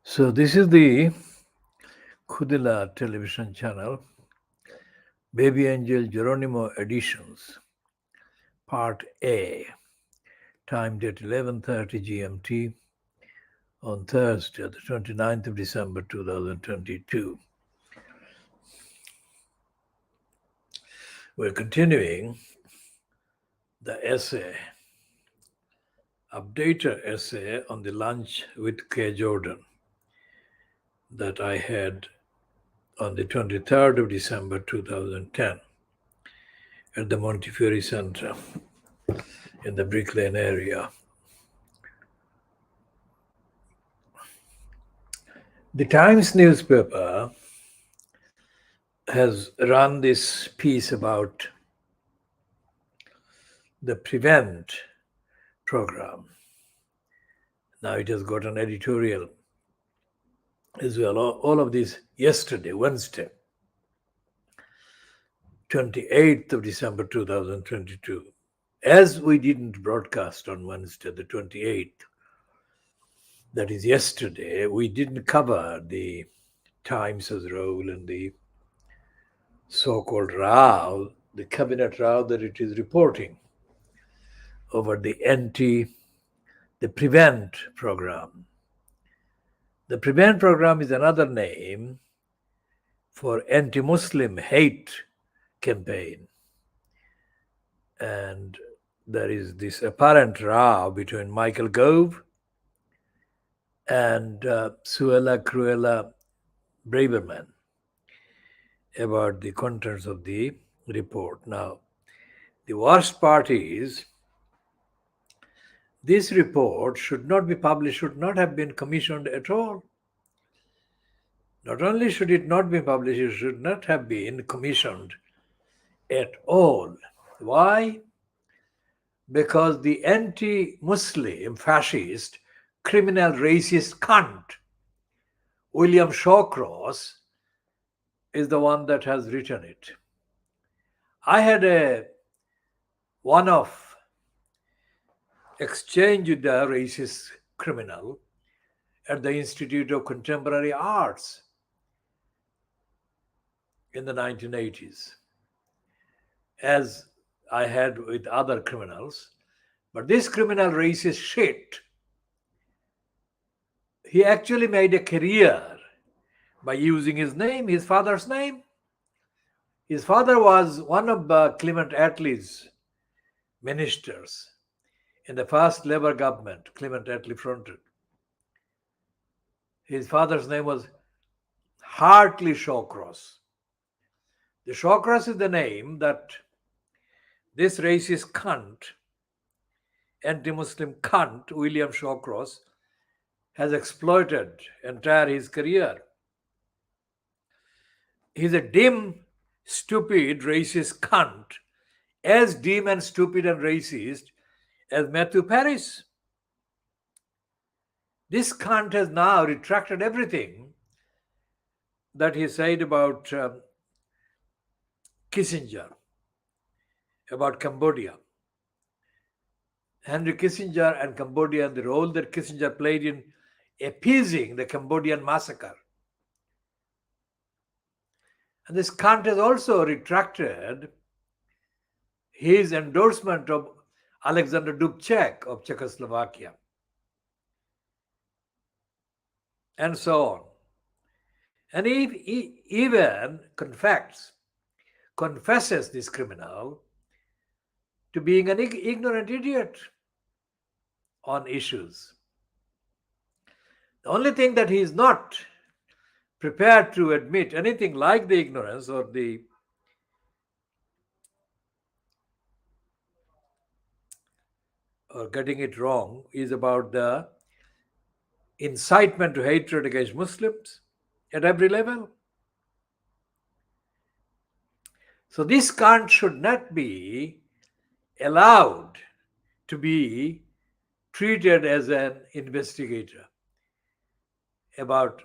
So this is the Khoodeelaar television channel, Baby Angel Geronimo editions, part A, time date 11:30 GMT on Thursday, the 29th of December 2022. We're continuing the essay, updater essay on the lunch with K. Jordan that I had on the 23rd of December 2010 at the Montefiore Center in the Brick Lane area. The Times newspaper has run this piece about the Prevent program. Now it has got an editorial as well. All of this yesterday, Wednesday, 28th of December 2022. As we didn't broadcast on Wednesday, the 28th, that is yesterday, we didn't cover the Times' role in the so-called row, the cabinet row that it is reporting over the Prevent program. The Prevent program is another name for anti-Muslim hate campaign. And there is this apparent row between Michael Gove and Suella Cruella Braverman about the contents of the report. Now, the worst part is this report should not be published, should not have been commissioned at all. Not only should it not be published, it should not have been commissioned at all. Why? Because the anti-Muslim, fascist, criminal, racist cunt, William Shawcross, is the one that has written it. I had a one-off exchange with the racist criminal at the Institute of Contemporary Arts in the 1980s, as I had with other criminals. But this criminal racist shit, he actually made a career by using his name, his father's name. His father was one of Clement Attlee's ministers in the first Labour government Clement Attlee fronted. His father's name was Hartley Shawcross. The Shawcross is the name that this racist cunt, anti-Muslim cunt, William Shawcross, has exploited entire his career. He's a dim, stupid, racist cunt, as dim and stupid and racist as Matthew Paris. This cunt has now retracted everything that he said about Kissinger, about Cambodia. Henry Kissinger and Cambodia, and the role that Kissinger played in appeasing the Cambodian massacre. And this cunt has also retracted his endorsement of Alexander Dubček of Czechoslovakia, and so on. And he even confesses this criminal to being an ignorant idiot on issues. The only thing that he is not prepared to admit anything like the ignorance or getting it wrong is about the incitement to hatred against Muslims at every level. So this cunt should not be allowed to be treated as an investigator about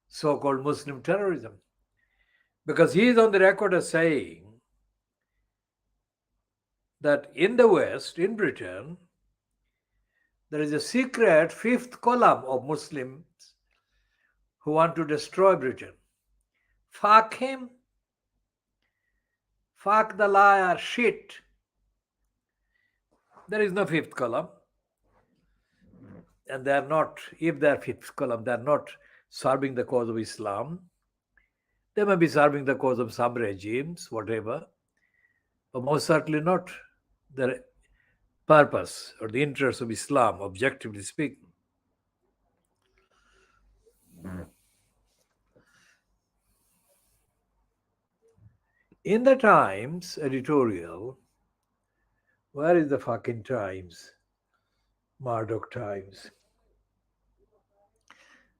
so-called Muslim terrorism, because he is on the record as saying that in the West, in Britain, there is a secret fifth column of Muslims who want to destroy Britain. Fuck him. Fuck the liar. Shit. There is no fifth column. And they are not, if they are fifth column, they are not serving the cause of Islam. They may be serving the cause of some regimes, whatever, but most certainly not the purpose or the interest of Islam, objectively speaking. In the Times editorial, where is the fucking Times? Murdoch Times.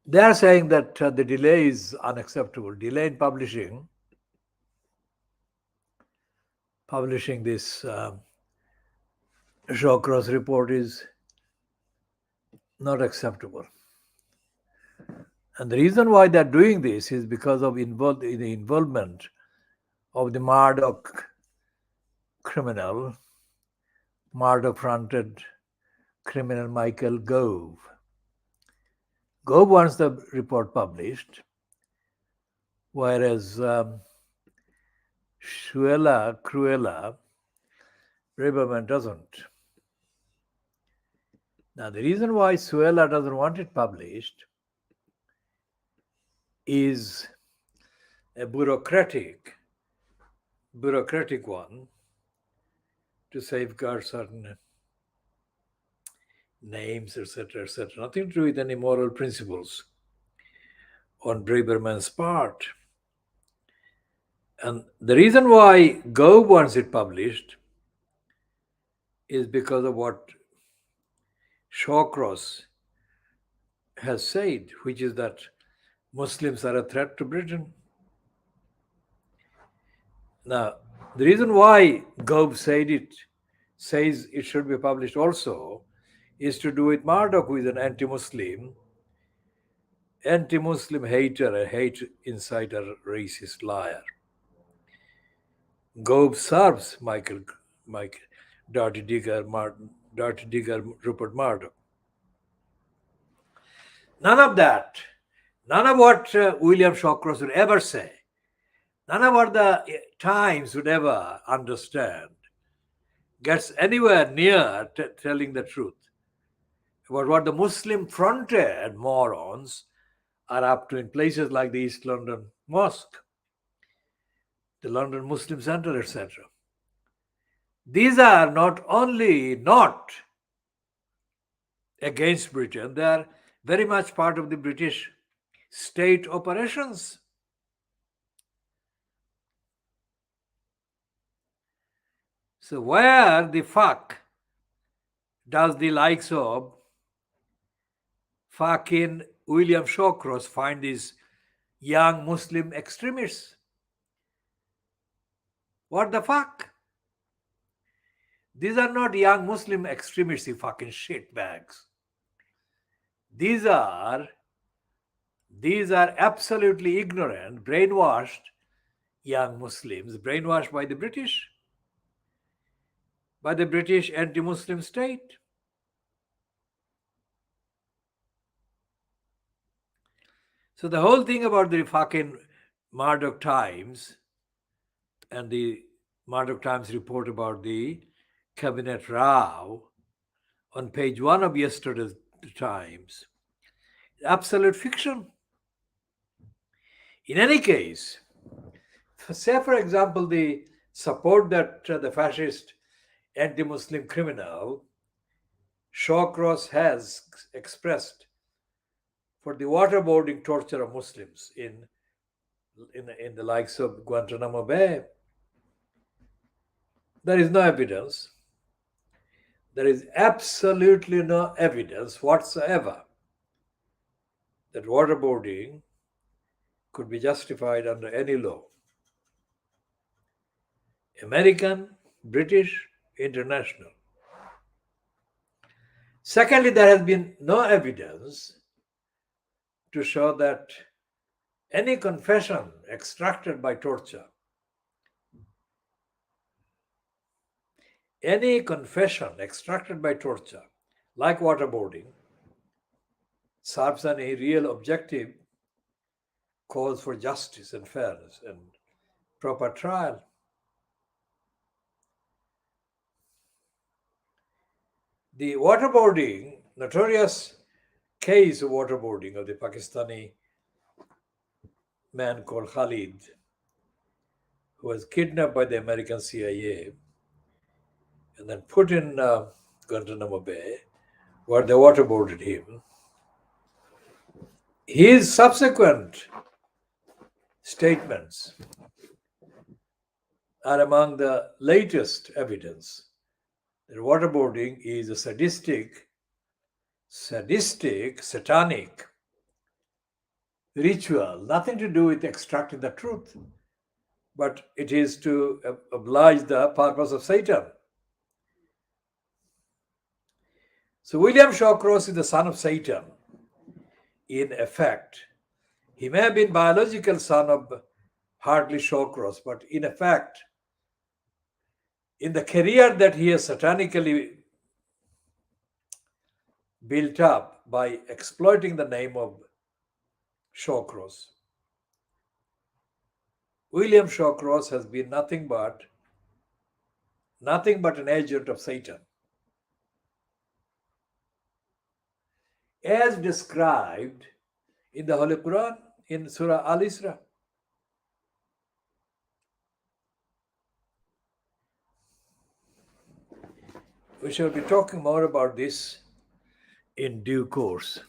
They are saying that the delay is unacceptable. Delay in publishing this Shawcross report is not acceptable. And the reason why they're doing this is because of the involvement of the Murdoch criminal, Murdoch-fronted criminal Michael Gove. Gove wants the report published, whereas Cruella, Braverman doesn't. Now, the reason why Suella doesn't want it published is a bureaucratic one, to safeguard certain names, etc., etc. Nothing to do with any moral principles on Braverman's part. And the reason why Gove wants it published is because of what Shawcross has said, which is that Muslims are a threat to Britain. Now, the reason why Gove says it should be published also, is to do with Murdoch, who is an anti-Muslim hater, a hate inciter, racist liar. Gove serves Michael Dirty Digger Rupert Murdoch. None of that, none of what William Shawcross would ever say, none of what the Times would ever understand gets anywhere near telling the truth about what the Muslim-fronted morons are up to in places like the East London Mosque, the London Muslim Centre, etc. These are not only not against Britain, they are very much part of the British state operations. So where the fuck does the likes of fucking William Shawcross find these young Muslim extremists? What the fuck? These are not young Muslim extremists, you fucking shitbags. These are absolutely ignorant, brainwashed young Muslims, brainwashed by the British anti-Muslim state. So the whole thing about the fucking Murdoch Times and the Murdoch Times report about the cabinet row on page 1 of yesterday's Times, absolute fiction. In any case, say for example the support that the fascist anti-Muslim criminal Shawcross has expressed for the waterboarding torture of Muslims in the likes of Guantanamo Bay. There is no evidence. There is absolutely no evidence whatsoever that waterboarding could be justified under any law. American, British, international. Secondly, there has been no evidence to show that any confession extracted by torture, like waterboarding, serves as a real objective, calls for justice and fairness and proper trial. The waterboarding, notorious case of waterboarding of the Pakistani man called Khalid, who was kidnapped by the American CIA and then put in Guantanamo Bay, where they waterboarded him. His subsequent statements are among the latest evidence that waterboarding is a sadistic, satanic ritual, nothing to do with extracting the truth, but it is to oblige the purpose of Satan. So William Shawcross is the son of Satan. In effect, he may have been biological son of Hartley Shawcross, but in effect, in the career that he has satanically built up by exploiting the name of Shawcross, William Shawcross has been nothing but an agent of Satan. As described in the Holy Quran in Surah Al-Isra. We shall be talking more about this in due course.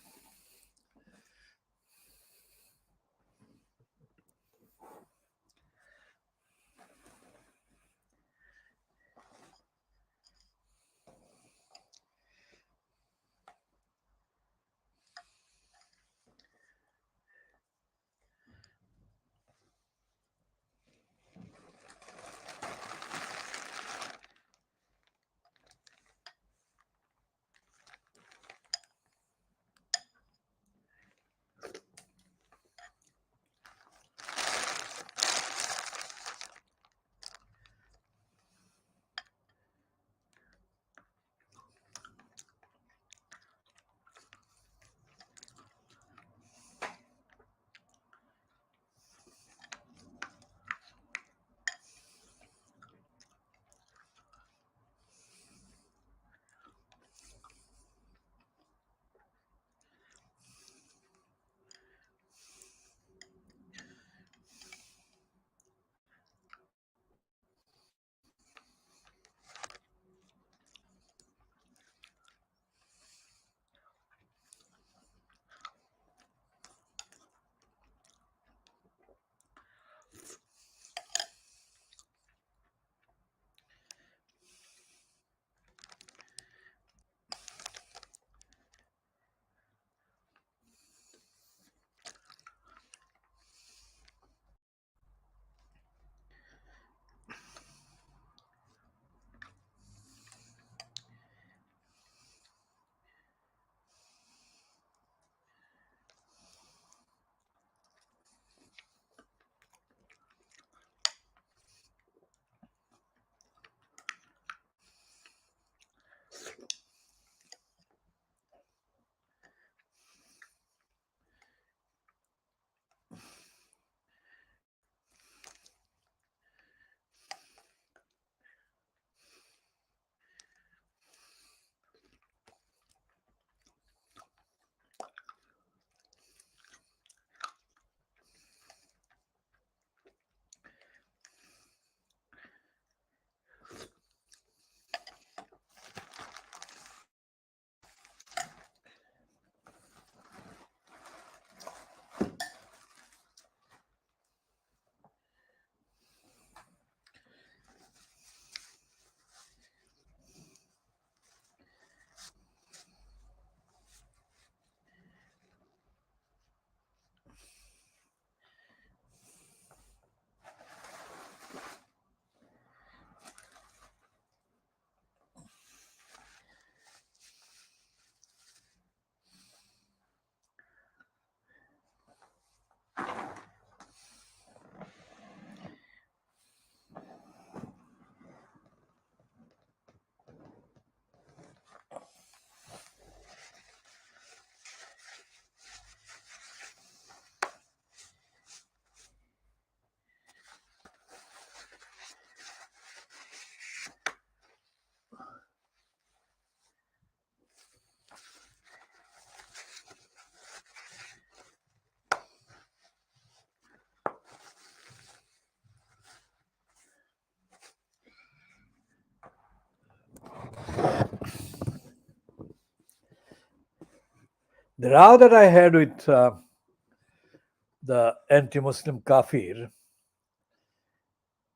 The row that I had with the anti-Muslim kafir,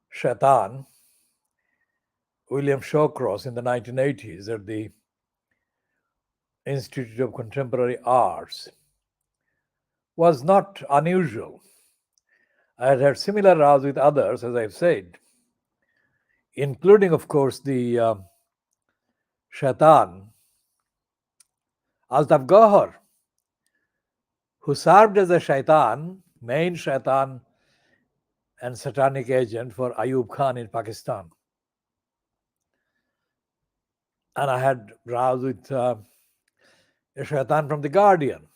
Shaitan, William Shawcross in the 1980s at the Institute of Contemporary Arts was not unusual. I had had similar rows with others, as I've said, including, of course, the Shaitan, Altaf Gohar, who served as a Shaitan, main Shaitan and satanic agent for Ayub Khan in Pakistan. And I had rows with a Shaitan from The Guardian,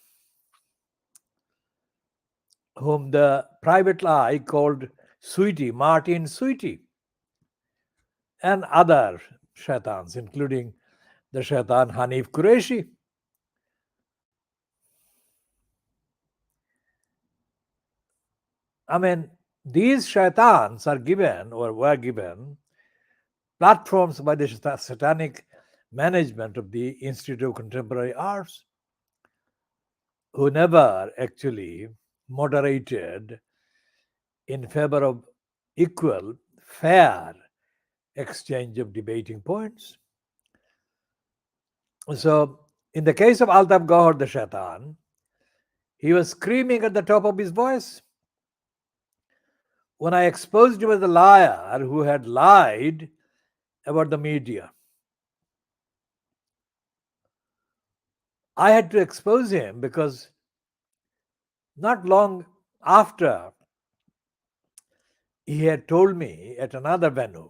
whom the private eye called Sweetie, Martin Sweetie, and other Shaitans, including the Shaitan Hanif Qureshi. I mean, these Shaitans are given or were given platforms by the satanic management of the Institute of Contemporary Arts, who never actually moderated in favor of equal, fair exchange of debating points. So, in the case of Altaf Gohar the Shaitan, he was screaming at the top of his voice when I exposed him as a liar who had lied about the media. I had to expose him because not long after he had told me at another venue,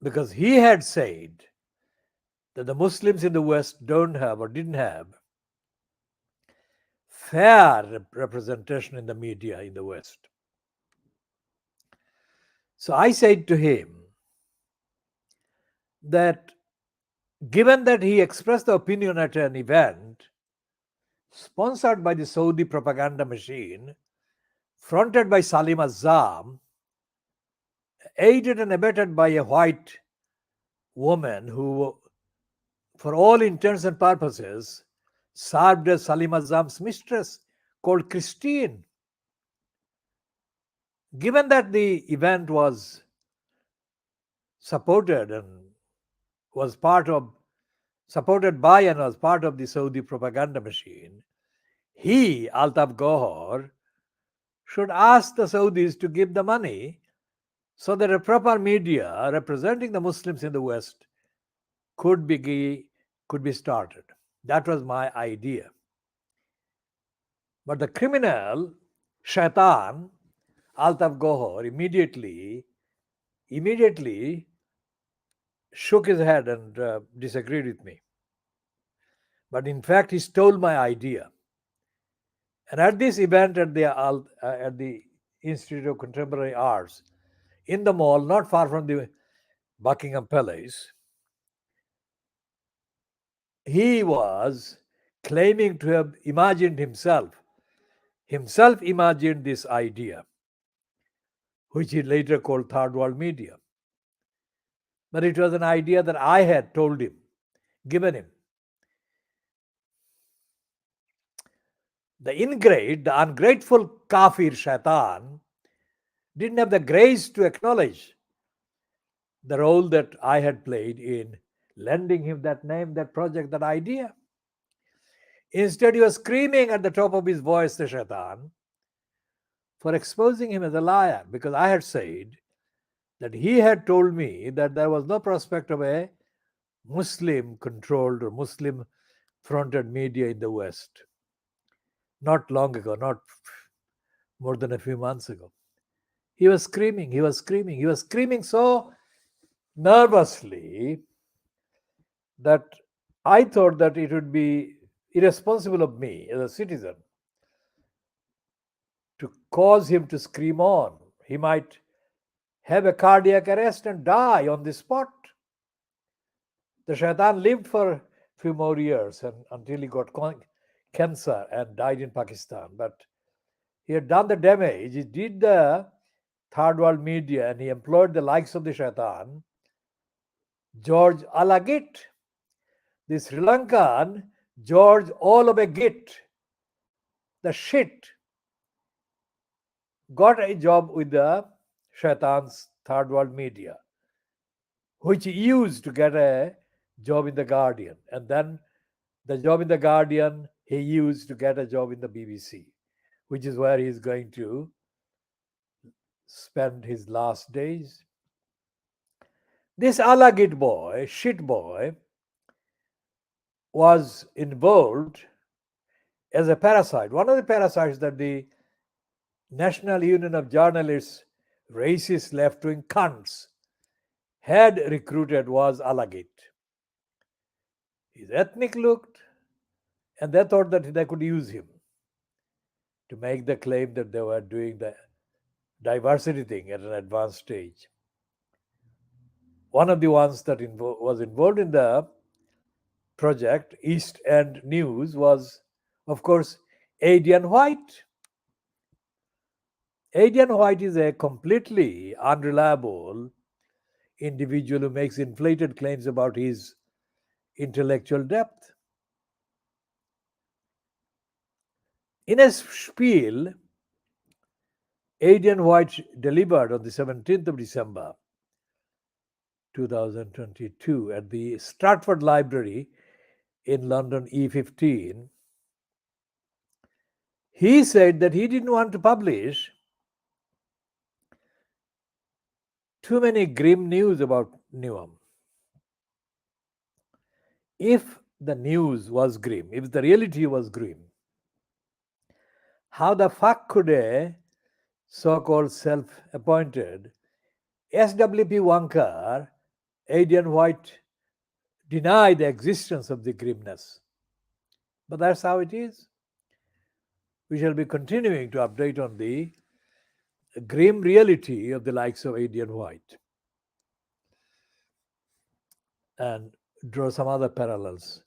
because he had said that the Muslims in the West don't have or didn't have fair representation in the media in the West. So I said to him that given that he expressed the opinion at an event sponsored by the Saudi propaganda machine, fronted by Salim Azam, aided and abetted by a white woman who, for all intents and purposes, served as Salim Azam's mistress, called Christine. Given that the event was supported by and was part of the Saudi propaganda machine, he, Altaf Gohar, should ask the Saudis to give the money so that a proper media representing the Muslims in the West could be started. That was my idea. But the criminal, Shaitan, Altaf Gohar, immediately shook his head and disagreed with me. But in fact, he stole my idea. And at this event at the Institute of Contemporary Arts, in the mall, not far from the Buckingham Palace, he was claiming to have himself imagined this idea, which he later called third world media. But it was an idea that I had told him, given him. The ungrateful kafir Shaitan didn't have the grace to acknowledge the role that I had played in lending him that name, that project, that idea. Instead, he was screaming at the top of his voice, the Shaitan, for exposing him as a liar, because I had said that he had told me that there was no prospect of a Muslim controlled or Muslim fronted media in the West. Not long ago, not more than a few months ago. He was screaming so nervously that I thought that it would be irresponsible of me as a citizen to cause him to scream on. He might have a cardiac arrest and die on the spot. The Shaitan lived for a few more years until he got cancer and died in Pakistan. But he had done the damage. He did the third world media and he employed the likes of the Shaitan, George Alagit, the Sri Lankan George all of a git, the shit, got a job with the Shaitan's third world media, which he used to get a job in the Guardian. And then the job in the Guardian he used to get a job in the BBC, which is where he's going to spend his last days. This Alagit boy, shit boy, was involved as a parasite. One of the parasites that the National Union of Journalists, racist left wing cunts, had recruited was Alagit. His ethnic looked, and they thought that they could use him to make the claim that they were doing the diversity thing at an advanced stage. One of the ones that was involved in the project, East End News, was, of course, Adrian White. Adrian White is a completely unreliable individual who makes inflated claims about his intellectual depth. In a spiel Adrian White delivered on the 17th of December 2022 at the Stratford Library in London E15, he said that he didn't want to publish too many grim news about Newham. If the news was grim, if the reality was grim, how the fuck could a so-called self-appointed SWP wanker, Adrian White, deny the existence of the grimness? But that's how it is. We shall be continuing to update on the grim reality of the likes of Adrian White and draw some other parallels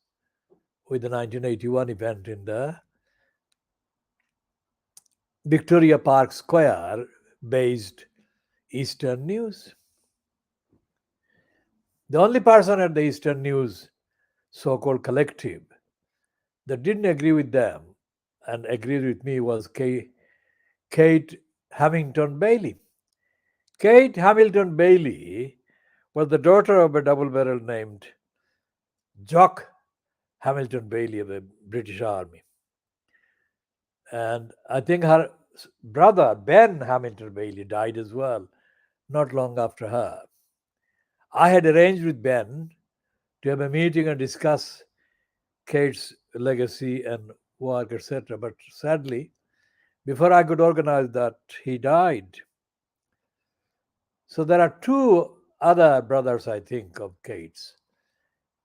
with the 1981 event in the Victoria Park Square based Eastern News. The only person at the Eastern News so-called collective that didn't agree with them and agreed with me was Kate Hamilton Bailey. Kate Hamilton Bailey was the daughter of a double barrel named Jock Hamilton Bailey of the British Army. And I think her brother, Ben Hamilton Bailey, died as well, not long after her. I had arranged with Ben to have a meeting and discuss Kate's legacy and work, etc. But sadly, before I could organize that, he died. So there are two other brothers, I think, of Kate's.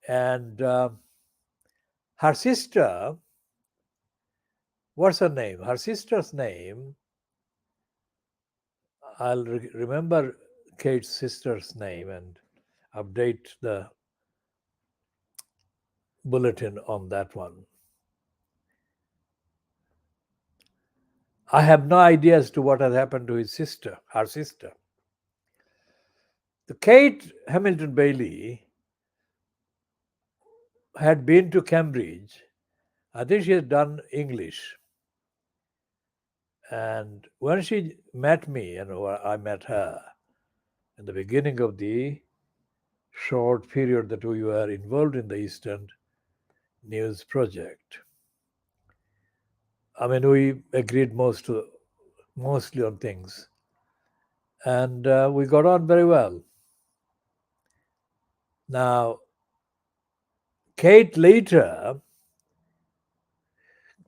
And her sister, what's her name? Her sister's name, I'll remember Kate's sister's name and update the bulletin on that one. I have no idea as to what has happened to his sister, her sister. The Kate Hamilton Bailey had been to Cambridge. I think she has done English. And when she met me, and I met her in the beginning of the short period that we were involved in the Eastern News project, I mean, we agreed mostly on things. And we got on very well. Now, Kate later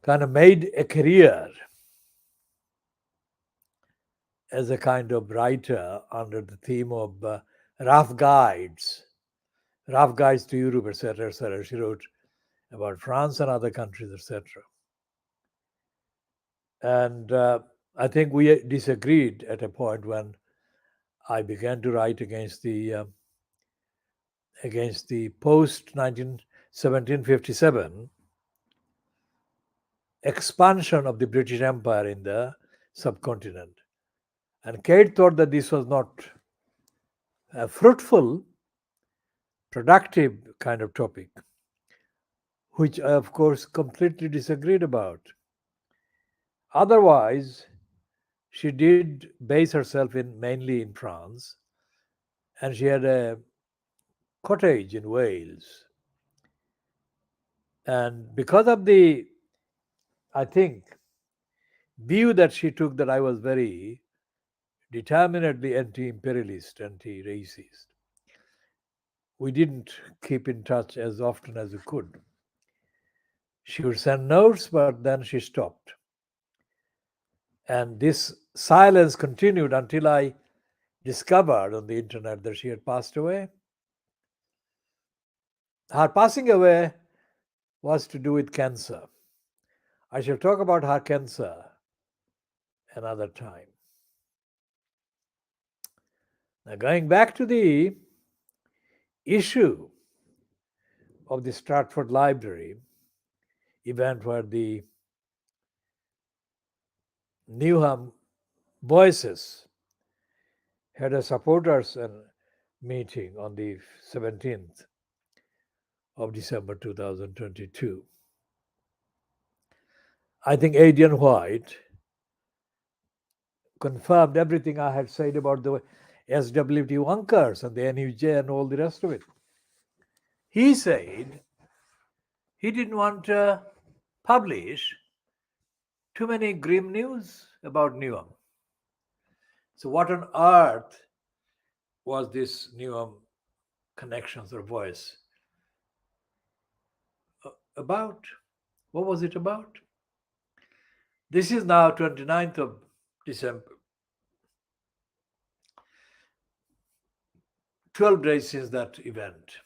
kind of made a career as a kind of writer under the theme of rough guides to Europe, etc., etc. She wrote about France and other countries, etc. And I think we disagreed at a point when I began to write against the post 1757 expansion of the British Empire in the subcontinent. And Kate thought that this was not a fruitful, productive kind of topic. which I, of course, completely disagreed about. Otherwise, she did base herself in mainly in France, and she had a cottage in Wales. And because of the, I think, view that she took that I was very determinedly anti-imperialist, anti-racist, we didn't keep in touch as often as we could. She would send notes, but then she stopped. And this silence continued until I discovered on the internet that she had passed away. Her passing away was to do with cancer. I shall talk about her cancer another time. Now, going back to the issue of the Stratford Library event where the Newham Voices had a supporters meeting on the 17th of December 2022. I think Adrian White confirmed everything I had said about the SWT Wankers and the NUJ and all the rest of it. He said he didn't want to publish too many grim news about Newham. So, what on earth was this Newham connections or voice about? What was it about? This is now 29th of December, 12 days since that event.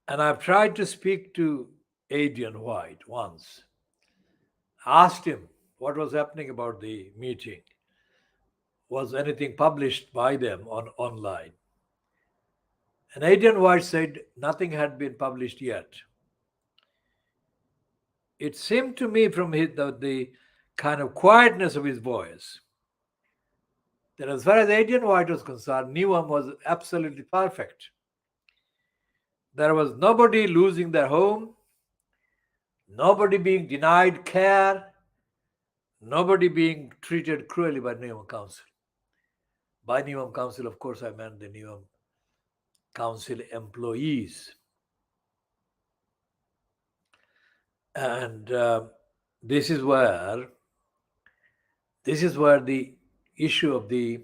And I've tried to speak to Adrian White once, asked him what was happening about the meeting. Was anything published by them online? And Adrian White said nothing had been published yet. It seemed to me from the kind of quietness of his voice that as far as Adrian White was concerned, Newham was absolutely perfect. There was nobody losing their home, nobody being denied care, nobody being treated cruelly by Newham Council. By Newham Council, of course, I meant the Newham Council employees. And this is where the issue of the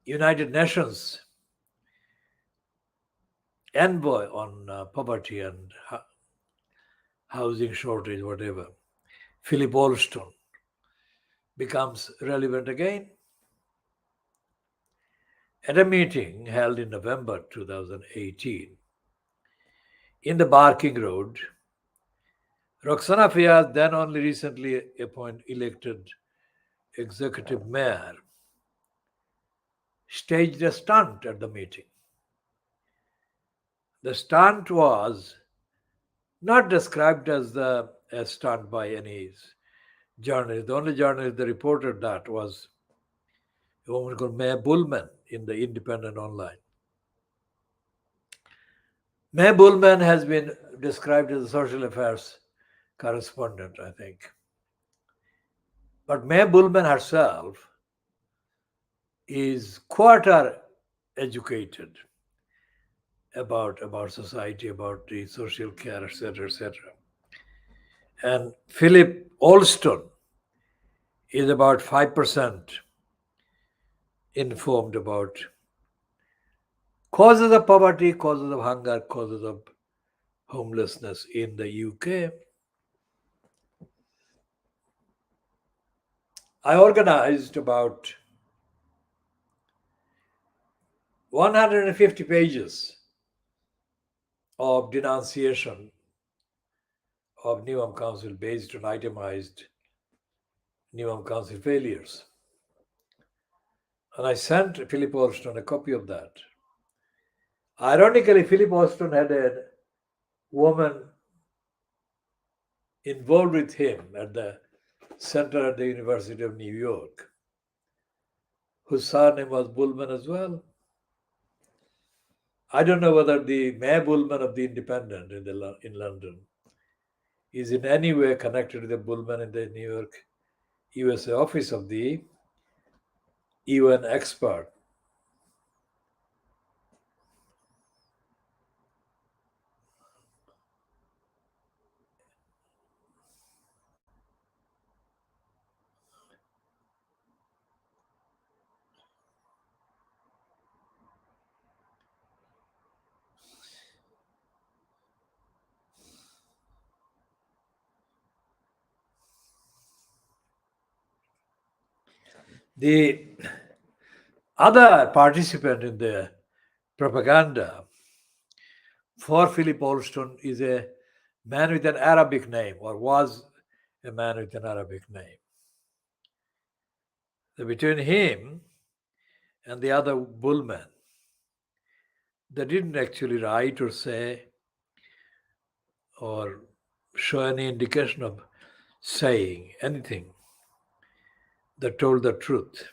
United Nations envoy on poverty and housing shortage, whatever, Philip Alston, becomes relevant again. At a meeting held in November 2018 in the Barking Road, Roxana Fiaz, then only recently elected executive mayor, staged a stunt at the meeting. The stunt was not described as a stunt by any journalist. The only journalist that reported that was a woman called Mae Bullman in the Independent Online. Mae Bullman has been described as a social affairs correspondent, I think. But Mae Bullman herself is quarter educated about society, about the social care, etc., etc. And Philip Alston is about 5% informed about causes of poverty, causes of hunger, causes of homelessness in the UK. I organized about 150 pages of denunciation of Newham Council based on itemized Newham Council failures. And I sent Philip Alston a copy of that. Ironically, Philip Alston had a woman involved with him at the center at the University of New York, whose surname was Bullman as well. I don't know whether the Mayor Bullman of the Independent in London is in any way connected to the Bullman in the New York, USA office of the UN expert. The other participant in the propaganda for Philip Alston is a man with an Arabic name, or was a man with an Arabic name. So between him and the other bullman, they didn't actually write or say or show any indication of saying anything that told the truth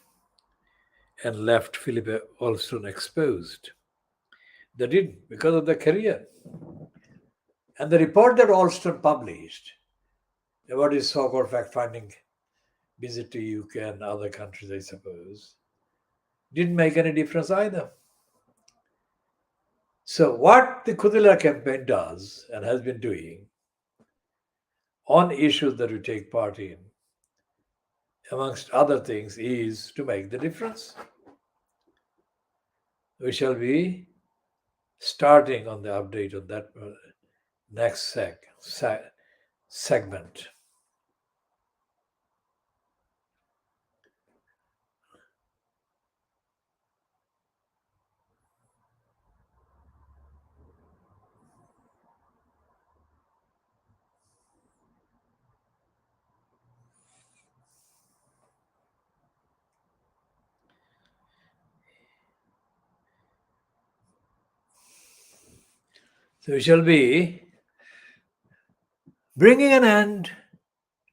and left Philip Alston exposed. They didn't because of their career. And the report that Alston published about his so-called fact-finding visit to UK and other countries, I suppose, didn't make any difference either. So what the Khoodeelaar campaign does and has been doing on issues that we take part in, amongst other things, is to make the difference. We shall be starting on the update on that next segment. So we shall be bringing an end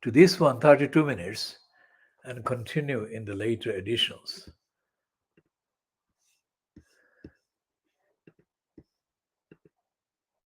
to this 132 minutes and continue in the later editions.